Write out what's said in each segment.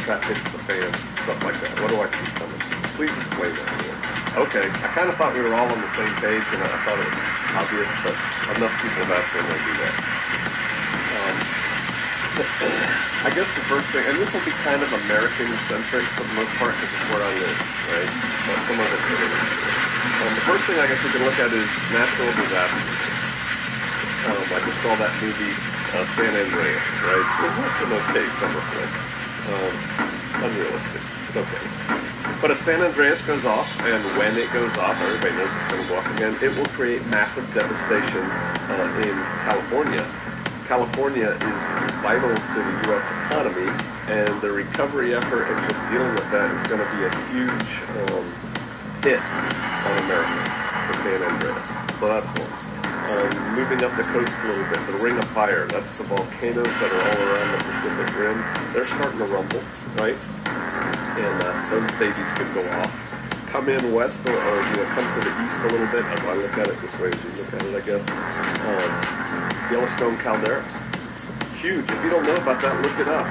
that hits the fan, stuff like that. What do I see coming? Please explain that to us. Okay, I kind of thought we were all on the same page, and I thought it was obvious, but enough people have asked me to do that. I guess the first thing, and this will be kind of American-centric for the most part, because it's where I live, right? But some of it's the first thing I guess we can look at is natural disasters. I just saw that movie, San Andreas, right? That's an okay summer flick. Unrealistic. Okay. But if San Andreas goes off, and when it goes off, everybody knows it's going to go off again, it will create massive devastation in California. California is vital to the U.S. economy, and the recovery effort and just dealing with that is going to be a huge hit on America for San Andreas. So that's one. Moving up the coast a little bit, the Ring of Fire, that's the volcanoes that are all around the Pacific Rim. They're starting to rumble, right? And those babies could go off. Come in west, or come to the east a little bit, as I look at it this way as you look at it, I guess. Yellowstone caldera. Huge. If you don't know about that, look it up.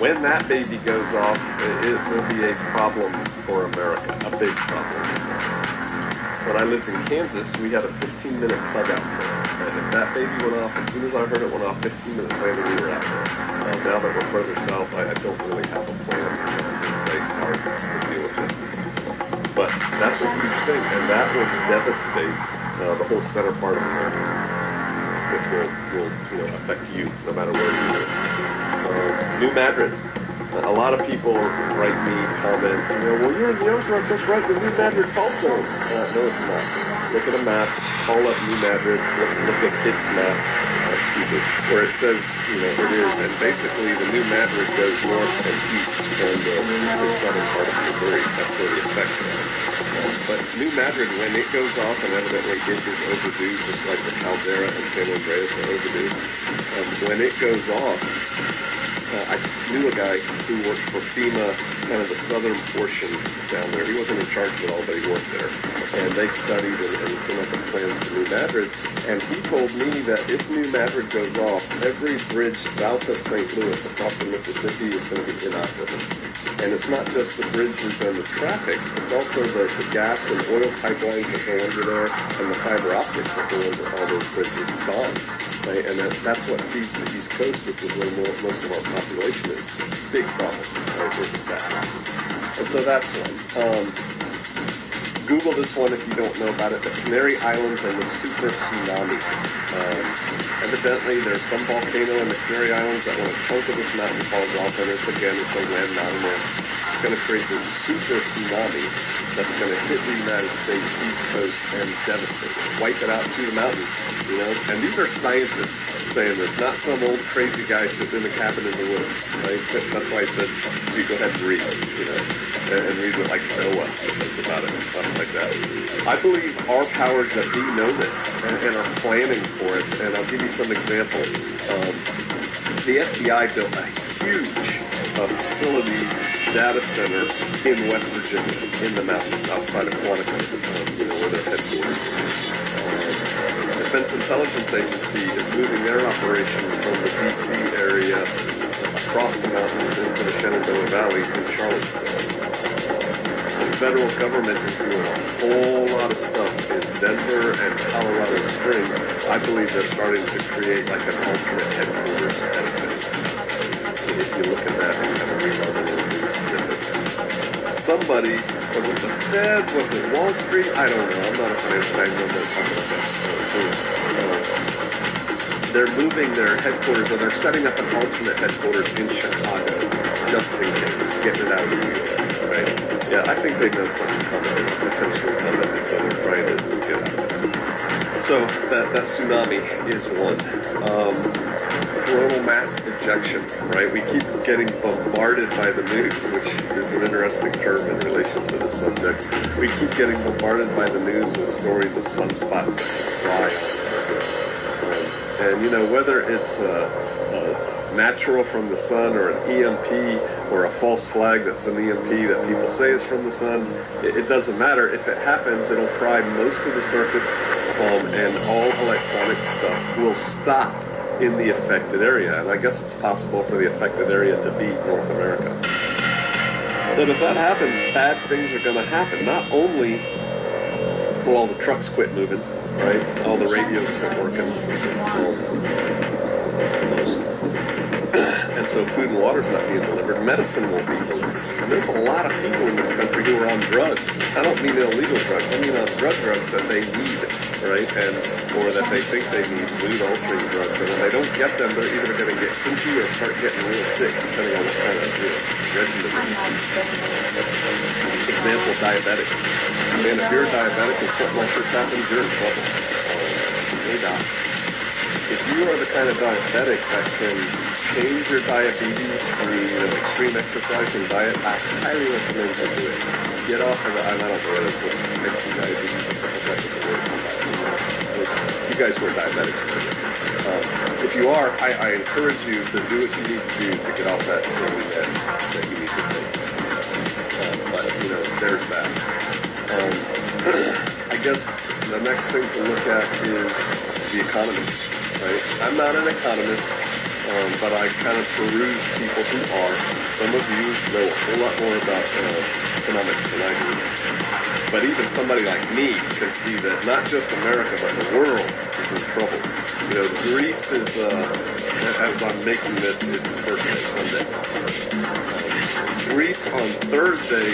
When that baby goes off, it will be a problem for America, a big problem. When I lived in Kansas, we had a 15-minute bug out there. And if that baby went off, as soon as I heard it went off, 15 minutes later we were out there. Now that we're further south, I don't really have a plan in place to deal with it. But that's a huge thing, and that will devastate the whole center part of America, which will affect you no matter where you live. New Madrid. A lot of people write me comments, well, you're in the Ozarks, just right, the New Madrid fault zone. No, it's not. Look at a map, call up New Madrid, look at its map, where it says, it is, and basically the New Madrid goes north and east from the southern part of Missouri. That's where the effects are. But New Madrid, when it goes off, and evidently it is overdue, just like the caldera and San Andreas are overdue, when it goes off, I knew a guy who worked for FEMA, kind of the southern portion down there. He wasn't in charge of it all, but he worked there. And they studied and came up with plans for New Madrid. And he told me that if New Madrid goes off, every bridge south of St. Louis across the Mississippi is going to be inoperable. And it's not just the bridges and the traffic, it's also the gas and oil pipelines that go under there and the fiber optics that go under all those bridges gone. Right? And that's what feeds the East Coast, which is where most of our population is. Big problems, right, with that. And so that's one. Google this one if you don't know about it, the Canary Islands and the super tsunami. Evidently, there's some volcano in the Canary Islands that when a chunk of this mountain falls off, and it's a wind, not an earth, it's going to create this super tsunami that's going to hit the United States East Coast and devastate it, wipe it out through the mountains, And these are scientists saying this, not some old crazy guy sitting in a cabin in the woods, right? That's why I said, you go ahead and read, and read what like Noah says about it and stuff like that. I believe our powers that be know this and are planning for it, and I'll give you some examples. The FBI built a huge facility data center in West Virginia, in the mountains, outside of Quantico, where their headquarters. Defense Intelligence Agency is moving their operations from the D.C. area across the mountains into the Shenandoah Valley in Charlottesville. The federal government is doing a whole lot of stuff in Denver and Colorado Springs. I believe they're starting to create like an alternate headquarters if you look at that and kind of read all the little news snippets. Somebody, was it the Fed, was it Wall Street? I don't know. I'm not a financial guy. I know they're talking about that. They're moving their headquarters, or they're setting up an alternate headquarters in Chicago, just in case, getting it out of New York, right? Yeah, I think they know something's coming, potentially coming, and so they're trying to get out of it. So that tsunami is one. Coronal mass ejection, right? We keep getting bombarded by the news, which is an interesting term in relation to the subject. We keep getting bombarded by the news with stories of sunspots that fly on. And whether it's natural from the sun or an EMP or a false flag that's an EMP that people say is from the sun, it doesn't matter. If it happens, it'll fry most of the circuits, and all electronic stuff will stop in the affected area. And I guess it's possible for the affected area to beat North America. But if that happens, bad things are going to happen. Not only will all the trucks quit moving, right? All the radios quit working. Most. And so food and water's not being delivered. Medicine won't be delivered. And there's a lot of people in this country who are on drugs. I don't mean illegal drugs. I mean on drugs that they need, right? Or that they think they need, mood-altering drugs. And when they don't get them, they're either going to get kinky or start getting real sick, depending on what kind of regimen. Example, diabetics. Man, if you're a diabetic and something like this happens, you're in trouble. Hey, doc. If you are the kind of diabetic that can change your diabetes through extreme exercise and diet, I highly recommend you do it. Get off of I don't know what it's called, type 2 diabetes or something like that. You guys who are diabetics know this. If you are, I encourage you to do what you need to do to get off that thing that you need to take. But, there's that. I guess the next thing to look at is the economy. Right? I'm not an economist, but I kind of peruse people who are. Some of you know a whole lot more about economics than I do. But even somebody like me can see that not just America, but the world is in trouble. Greece is, as I'm making this, it's first day, Sunday. Greece on Thursday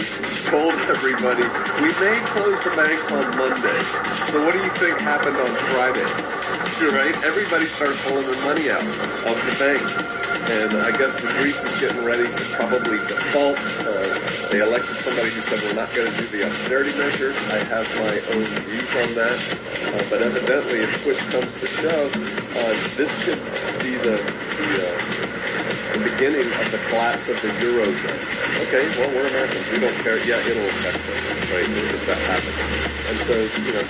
told everybody, we may close the banks on Monday. So what do you think happened on Friday? Right? Everybody started pulling their money out of the banks. And I guess Greece is getting ready to probably default. They elected somebody who said we're not going to do the austerity measures. I have my own views on that. But evidently, if push comes to shove, this could be the beginning of the collapse of the Eurozone. Okay, well, we're Americans. We don't care. Yeah, it'll affect us, right, if that happens. And so,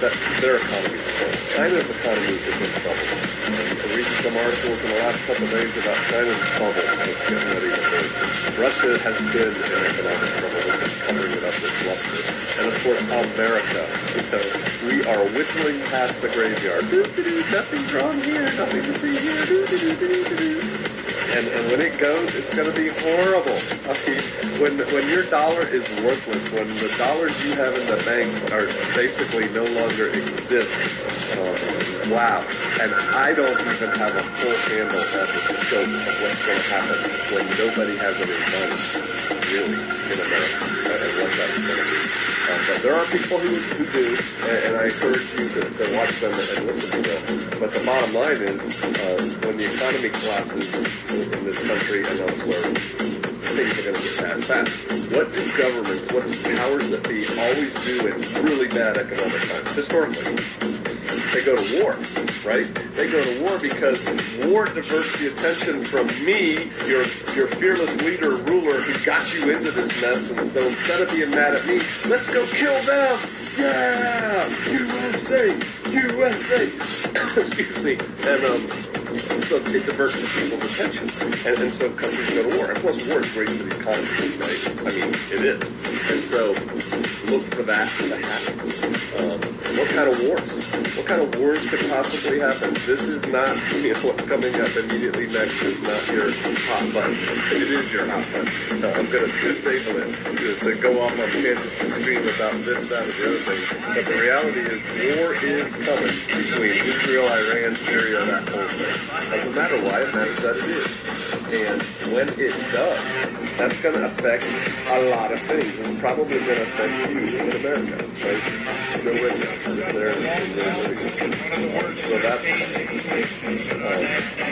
that their economy is trouble. China's economy is in trouble. I'm reading some articles in the last couple of days about China's trouble, and it's getting ready to burst. Russia has been in economic trouble. They're just covering it up with bluster. And of course, America. We are whistling past the graveyard. Nothing's wrong here. Nothing to see here. And when it goes, it's going to be horrible. I mean, when your dollar is worthless, when the dollars you have in the bank are basically no longer exist, wow. And I don't even have a full handle on the scope of what's going to happen when nobody has any money, really, in America, and what that's going to be. But there are people who do, and I encourage you to watch them and listen to them. But the bottom line is, when the economy collapses in this country and elsewhere, things are going to get bad fast. What do governments, what do powers that be always do in really bad economic times? Historically, they go to war, right? They go to war because war diverts the attention from me, your fearless leader, ruler, who got you into this mess. And so instead of being mad at me, let's go kill them. Yeah, USA, USA. Excuse me. And so it diverts the people's attention. And so countries go to war. And plus, war is great for the economy, right? I mean, it is. And so look for that to happen. What kind of wars? What kind of wars could possibly happen? This is not, what's coming up immediately next is not your hot button. It is your hot button. I'm going to disable it to go off on tangents and scream about this, that, or the other thing. But the reality is war is coming between Israel, Iran, Syria, that whole thing. Doesn't matter why, it matters that it is. And when it does, that's going to affect a lot of things. It's probably going to affect you in America, right? No rednecks sitting there and so that's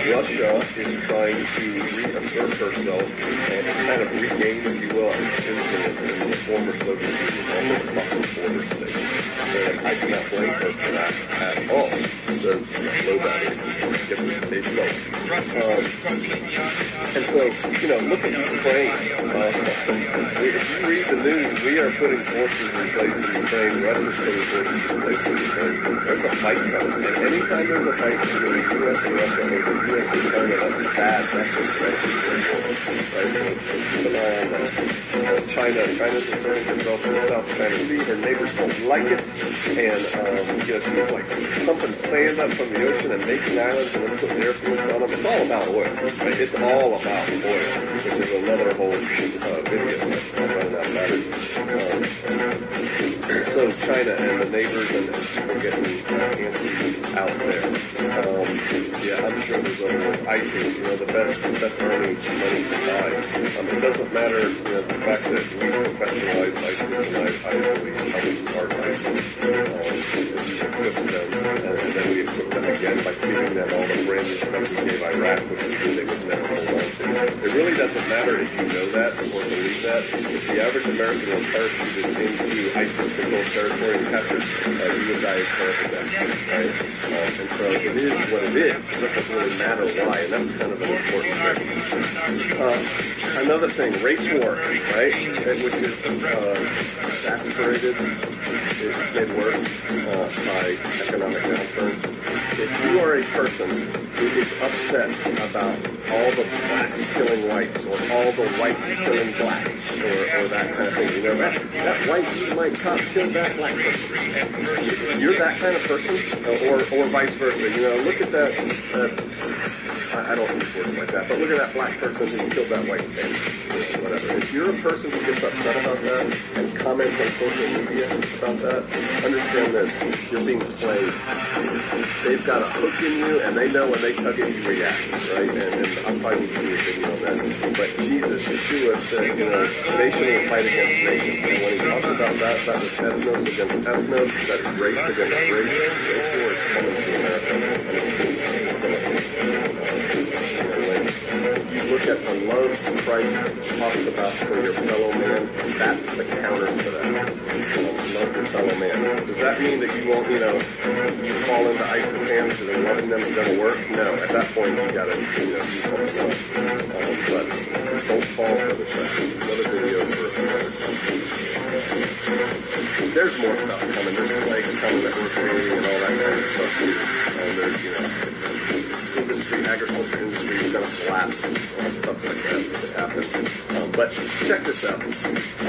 Russia is trying to reassert herself and kind of regain, if you will, its influence in the former Soviet Union, all the fucking border states. And I do not blame her for that at all. Because low battery, get this page going. And so, look at Ukraine. If you read the news, we are putting forces in place in Ukraine. Russia's putting forces in place in Ukraine. There's a fight coming. And anytime there's a fight between the U.S. and Russia, or the U.S. and China, that's bad. That's what Russia is doing. Right? So keep an eye on that. China's inserting herself in the South China Sea. Her neighbors don't like it, and she's like pumping sand up from the ocean and making islands and then putting airfields on them. It's all about oil. Right? It's all about oil, which is another whole video that I'm running out of battery. So China and the neighbors and people getting antsy out there. I'm sure there's other ones. ISIS, the best earning money to buy. It doesn't matter, the fact that we professionalize ISIS, and I believe how we start ISIS. We equip them, and then we equip them again by giving them all the brand new stuff we gave Iraq, which we knew they would never hold on to. It really doesn't matter if you know that or believe that. If the average American were parachuted into ISIS-controlled territory and captured, you would die of terrible death, right? And so it is what it is. It doesn't really matter why, and that's kind of an important thing. Another thing, race war, right? Which is exacerbated, it's made worse by economic downturns. If you are a person who is upset about all the blacks killing whites, or all the whites killing blacks, or that kind of thing, that white white cop killed that black person. You're that kind of person, or vice versa. Look at that. I don't use words like that, but look at that black person who killed that white man, whatever. If you're a person who gets upset about that and comments on social media about that, understand this: you're being played. They've got a hook in you, and they know when they tug it, you react, right? And I'll probably need to do a video on that. But Jesus, Yeshua said, nation will fight against nation. And when he talks about that was ethnos against ethnos, that's race against race. This war is coming to America, and it's being you look at the love Christ talks about for your fellow man, that's the counter to that. Love your fellow man. Does that mean that you won't, fall into ISIS hands and loving them is going to work? No. At that point, you got to, do something else. But don't fall for the trap. Another video for another time. There's more stuff coming. There's plagues coming that we're creating and all that kind of stuff too. There's, agriculture industry is going to collapse, stuff like that could happen. But check this out.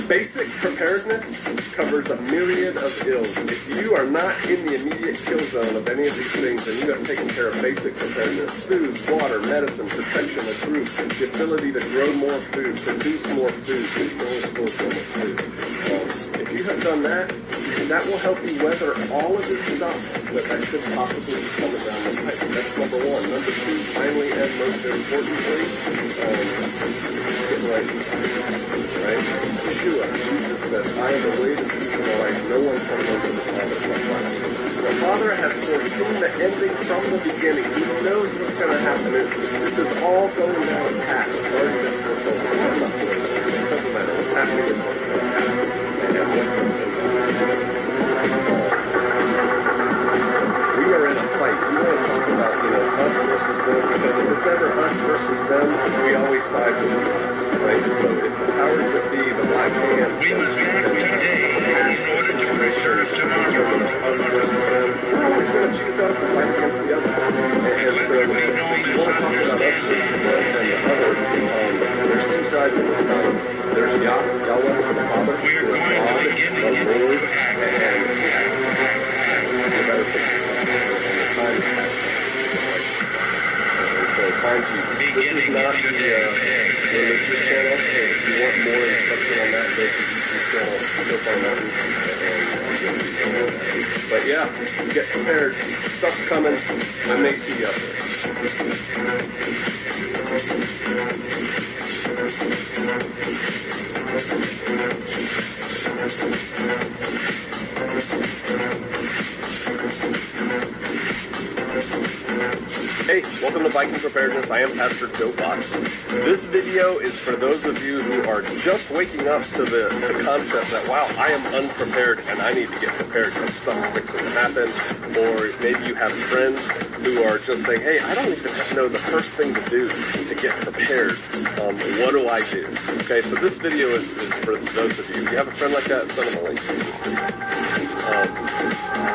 Basic preparedness covers a myriad of ills. If you are not in the immediate kill zone of any of these things, then you have taken care of basic preparedness: food, water, medicine, protection, a group, the ability to grow more food, produce more food, control so much food. If you have done that, that will help you weather all of this stuff that could possibly be coming down the pipe. That's number one. Number two, finally and most importantly, get right. Yeshua, Jesus said, I am the way, the truth, and the life. No one comes unto the Father but by me. The Father has foreseen the ending from the beginning. He knows what's going to happen. This is all going down the path. It's already been foretold. I'm not doing it. It doesn't matter. What's happening is what's going to happen. We are in a fight. We want to talk about, us versus them, because if it's ever us versus them, we always side with us, right? And so if the powers that be, the black hand, we must act today in order to preserve tomorrow. Us versus them, we're always going to choose us and fight against the other. And so if we want to talk about us versus them and the other, there's two sides of this coin. There's Yahweh, the Father, who is God, the Lord, and the better picture. And the time is passing. So find Jesus. This is not the religious channel. If you want more instruction on that, go to YouTube channel, click on that, but yeah, get prepared. Stuff's coming. I may see you up Hey, welcome to Viking Preparedness. I am Pastor Joe Fox. This video is for those of you who are just waking up to the concept that, wow, I am unprepared and I need to get prepared because stuff's fixing to happen. Or maybe you have friends who are just saying, hey, I don't even know the first thing to do to get prepared. What do I do? Okay, so this video is for those of you. If you have a friend like that, send them a link to this video.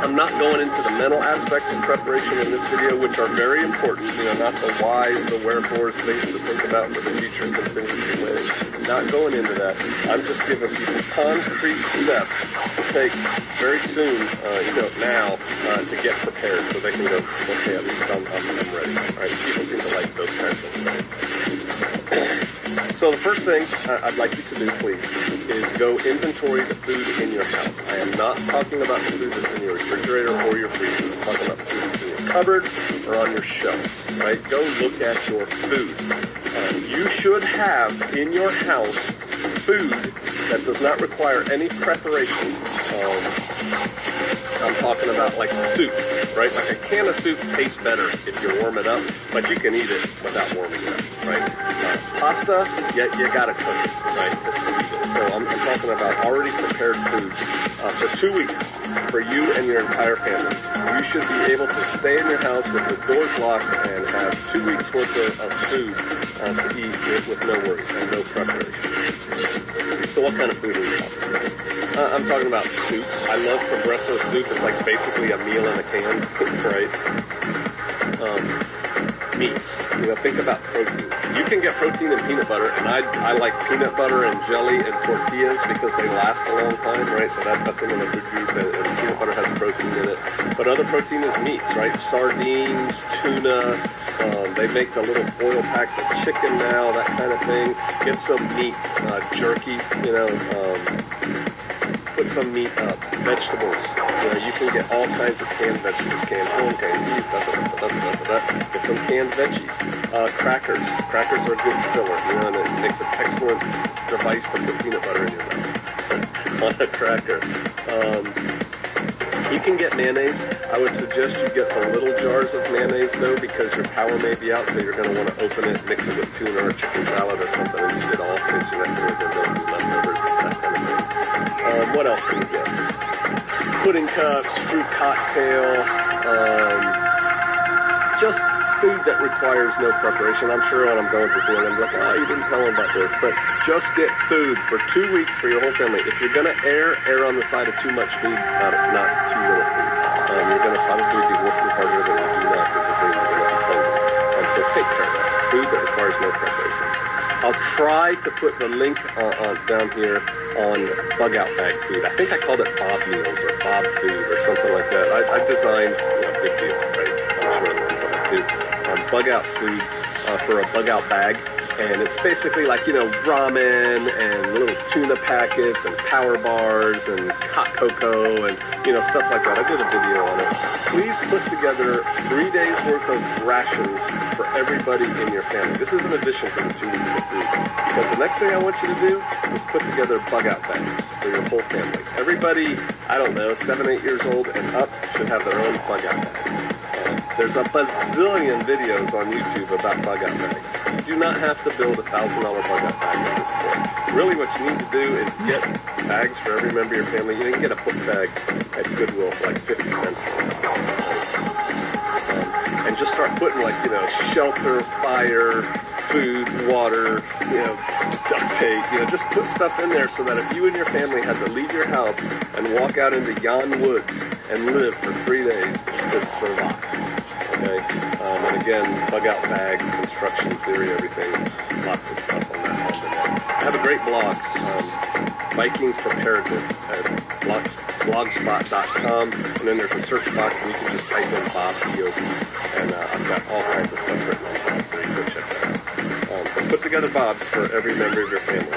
I'm not going into the mental aspects of preparation in this video, which are very important, not the whys, the wherefores, things to think about for the future contingency planning. not going into that. I'm just giving people concrete steps to take very soon, now, to get prepared so they can go, okay, at least I'm ready. All right, people seem to like those kinds of things. So the first thing I'd like you to do, please, is go inventory the food in your house. I am not talking about the food that's in your refrigerator or your freezer. I'm talking about the food that's in your cupboards or on your shelves, right? Go look at your food. You should have in your house food that does not require any preparation. I'm talking about like soup, right? Like a can of soup tastes better if you warm it up, but you can eat it without warming it up, right? Pasta, you gotta cook it, right? So I'm talking about already prepared food for 2 weeks for you and your entire family. You should be able to stay in your house with the doors locked and have 2 weeks worth of food to eat with no worries and no preparation. So what kind of food are we talking about? I'm talking about soup. I love Progresso soup. It's like basically a meal in a can, right? Meats. Think about protein. You can get protein in peanut butter, and I like peanut butter and jelly and tortillas because they last a long time, right? So that's another good group, and peanut butter has protein in it. But other protein is meats, right? Sardines, tuna. They make the little foil packs of chicken now, that kind of thing. Get some meat, jerky, put some meat up. Vegetables. You can get all kinds of canned vegetables, canned corn, canned peas, get some canned veggies. Crackers. Crackers are a good filler, and it makes an excellent device to put peanut butter in your mouth on a cracker. You can get mayonnaise. I would suggest you get the little jars of mayonnaise, though, because your power may be out, so you're going to want to open it, mix it with tuna or chicken salad or something, and eat it all, since you're not going to get leftovers, that kind of thing. What else do you get? Pudding cups, fruit cocktail, just food that requires no preparation. I'm sure when I'm going through food, I'm like, you didn't tell them about this. But just get food for 2 weeks for your whole family. If you're going to err on the side of too much food, not too little food. You're going to probably be working harder than you do now physically. You're going to be hungry. And so take care of that. Food that requires no preparation. I'll try to put the link down here on bug out bag food. I think I called it Bob Meals or Bob Food or something like that. I designed, big deal, right? I'm sure that's what I do. Bug out food for a bug out bag. And it's basically like, ramen and little tuna packets and power bars and hot cocoa and, stuff like that. I did a video on it. Please put together 3 days worth of rations for everybody in your family. This is in addition to the 2 weeks of food. Because the next thing I want you to do is put together bug out bags for your whole family. Everybody, 7, 8 years old and up should have their own bug out bag. There's a bazillion videos on YouTube about bug out bags. You do not have to build $1,000 bug out bag at this point. Really what you need to do is get bags for every member of your family. You can get a book bag at Goodwill for like 50 cents. And just start putting shelter, fire, food, water, duct tape, just put stuff in there so that if you and your family had to leave your house and walk out into yon woods and live for 3 days, you could survive. Okay, and again, bug out bag, construction theory, everything, lots of stuff on that. I have a great blog, Viking Preparedness at blogspot.com, and then there's a search box and you can just type in Bob POB, and I've got all kinds of stuff written on that, so you can go check that out. So put together Bobs for every member of your family.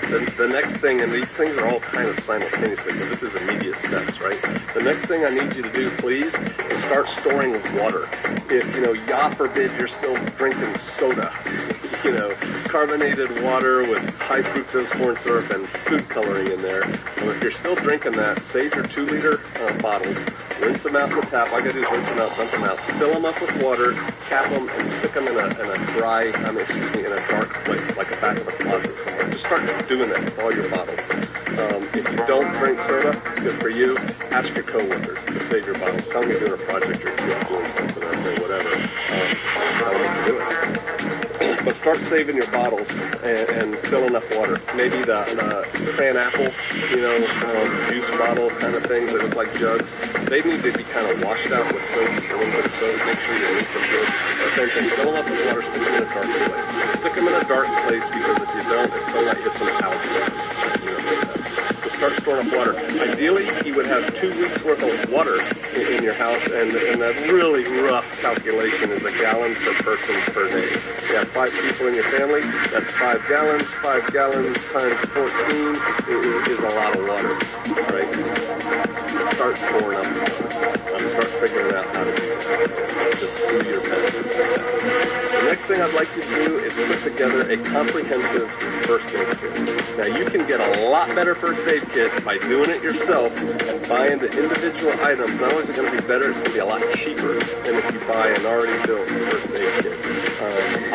The next thing, and these things are all kind of simultaneously, but this is immediate steps, right? The next thing I need you to do, please, is start storing water. If, God forbid, you're still drinking soda, carbonated water with high fructose corn syrup and food coloring in there. Well, if you're still drinking that, save your 2-liter bottles, rinse them out in the tap. All I gotta do is rinse them out, dump them out, fill them up with water, cap them, and stick them in a dark place, like a back of a closet somewhere. Just start doing that with all your bottles. If you don't drink soda, good for you. Ask your coworkers to save your bottles. Tell them you're doing a project or just doing something or whatever. Tell them to do it. But start saving your bottles and fill enough water. Maybe the cran apple, juice bottle kind of things that look like jugs. They need to be kind of washed out with soap, a little bit of soap. Make sure you rinse them good. The same thing. Fill them up with water. Stick them in a dark place. Stick them in a dark place because if you don't, if enough water. Ideally, you would have 2 weeks worth of water in your house, and that really rough calculation is a gallon per person per day. You have 5 people in your family, that's 5 gallons. 5 gallons times 14 is a lot of water, all right? Start pouring up the water. Start figuring out how to do that. Just do your best. The next thing I'd like you to do is put together a comprehensive first aid kit. Now, you can get a lot better first aid kit by doing it yourself and buying the individual items. Not only is it going to be better, it's going to be a lot cheaper than if you buy an already built first aid kit.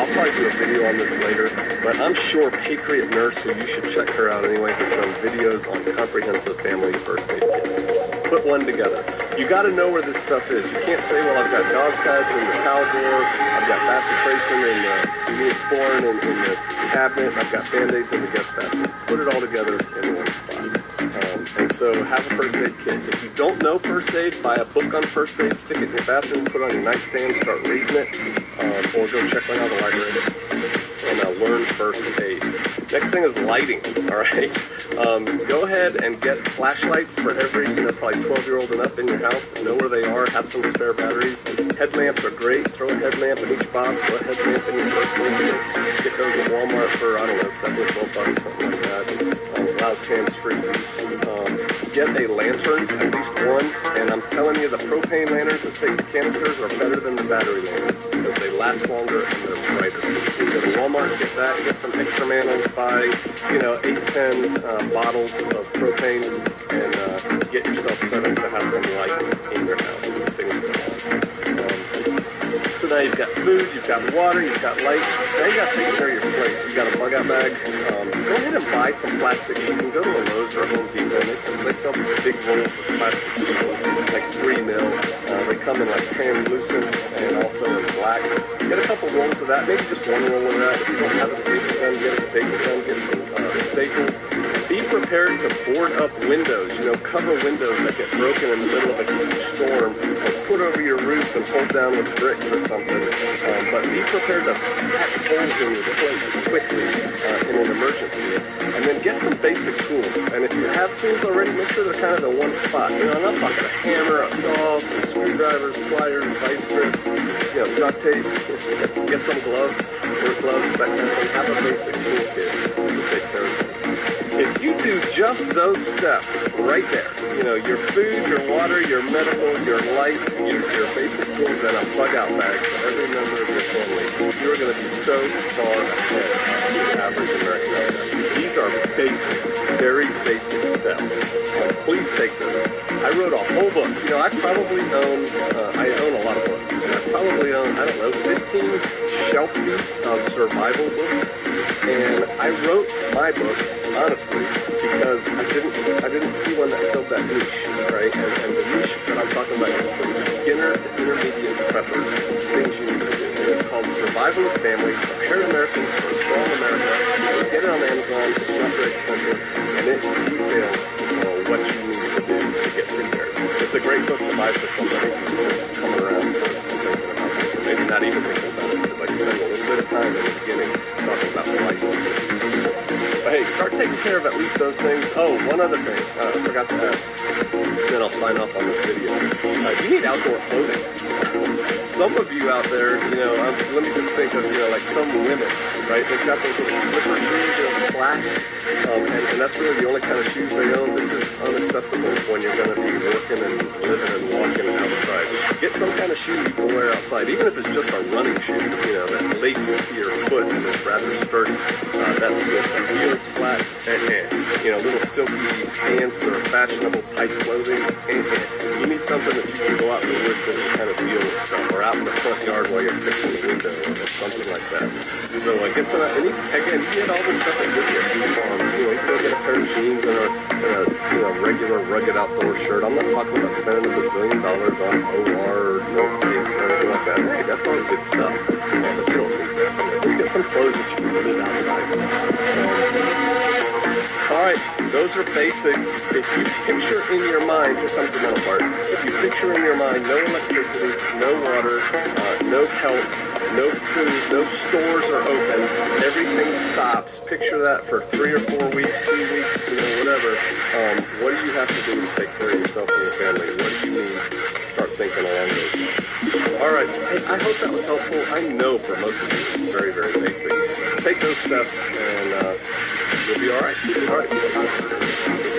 I'll probably do a video on this later, but I'm sure Patriot Nurse, who you should check her out anyway, has done videos on comprehensive family first aid kits. Put one together. You got to know where this stuff is. You can't say, well, I've got dog pads in the towel drawer, I've got bacitracin in the Neosporin in the cabinet, I've got Band-Aids in the guest bathroom. Put it all together in one spot. And so have a first aid kit. If you don't know first aid, buy a book on first aid, stick it in your bathroom, put it on your nightstand, start reading it, or go check one out of the library and learn first aid. Next thing is lighting, all right? Go ahead and get flashlights for every, probably 12-year-old and up in your house. Know where they are. Have some spare batteries. Headlamps are great. Throw a headlamp in each box. Throw a headlamp in your first aid. Get those at Walmart for, I don't know, $7 or $12, something like that. Allows hands-free use. Get a lantern, at least one. And I'm telling you, the propane lanterns that take the canisters are better than the battery lanterns because they last longer and they're brighter. You go to Walmart, get that. Get some extra manuals. Buy, 8-10 bottles of propane and get yourself set up to have some light in your house. Things like that. So now you've got food, you've got water, you've got light. Now you got to take care of your place. You got a bug-out bag. Go ahead and buy some plastic. You can go to a Lowe's or a Home Depot. They sell big rolls of plastic, like 3 mil. They come in like translucent and also in black. Get a couple rolls of that. Maybe just one roll of that. If you don't have a staple gun, get a staple gun. Get some staples. Be prepared to board up windows. Cover windows that get broken in the middle of a huge storm, or put over your roof and hold down with bricks or something. But be prepared to patch holes in your place quickly in an emergency. And then get some basic tools. And if you have tools already, make sure they're kind of in one spot. I'm not talking a hammer, a saw, some screwdrivers, pliers, vice grips, duct tape. Get some gloves, work gloves, that kind of thing. Have a basic toolkit to take care of things. If you do just those steps right there, your food, your water, your medical, your life, your basic tools, and a bug-out bag for every member of your family, you are going to be so far ahead of the average American out there. These are basic, very basic steps. Please take them. I wrote a whole book. I probably own a lot of books. And I probably own, 15 shelf feet of survival books. And I wrote my book, honestly, because I didn't see one that filled that niche, right? And the niche that I'm talking about is for beginner to intermediate preppers, things you need to do. And it's called Survival of Family, Prepared Americans for a Strong America. Get it on Amazon, it's not very expensive, and it details what you need to do to get prepared. It's a great book to buy for somebody who's coming around and thinking about it. Maybe not even thinking about it, because I can spend a little bit of time in the beginning talking about the life. But hey, start taking care of at least those things. Oh, one other thing I forgot to add, then I'll sign off on this video. You need outdoor clothing. Some of you out there, let me just think of, like some women, right? They've got those little slipper shoes, flats, and that's really the only kind of shoes they own. This is unacceptable when you're going to be working and living and walking outside. Get some kind of shoe you can wear outside, even if it's just a running shoe, that laces to your foot and is rather sturdy. That's good. Heels, flats, little silky pants or fashionable tight clothing. You need something that you can go out in the woods and kind of deal with stuff, or out in the front yard while you're fixing the window or something like that. So get some, and again, you get all this stuff at Goodyear. You can get a pair of jeans and a regular rugged outdoor shirt. I'm not talking about spending $1 bazillion on OR or North Face or anything like that. Hey, that's all good stuff. But you don't need that. Just get some clothes that you can live outside. All right, those are basics. If you picture in your mind, here comes the middle part. If you picture in your mind no electricity, no water, no help, no food, no stores are open, everything stops. Picture that for 3 or 4 weeks, 2 weeks, whatever. What do you have to do to take care of yourself and your family? What do you need? Start thinking along those lines. All right, hey, I hope that was helpful. I know for most of you it's very, very basic. Take those steps and you'll be all right. All right.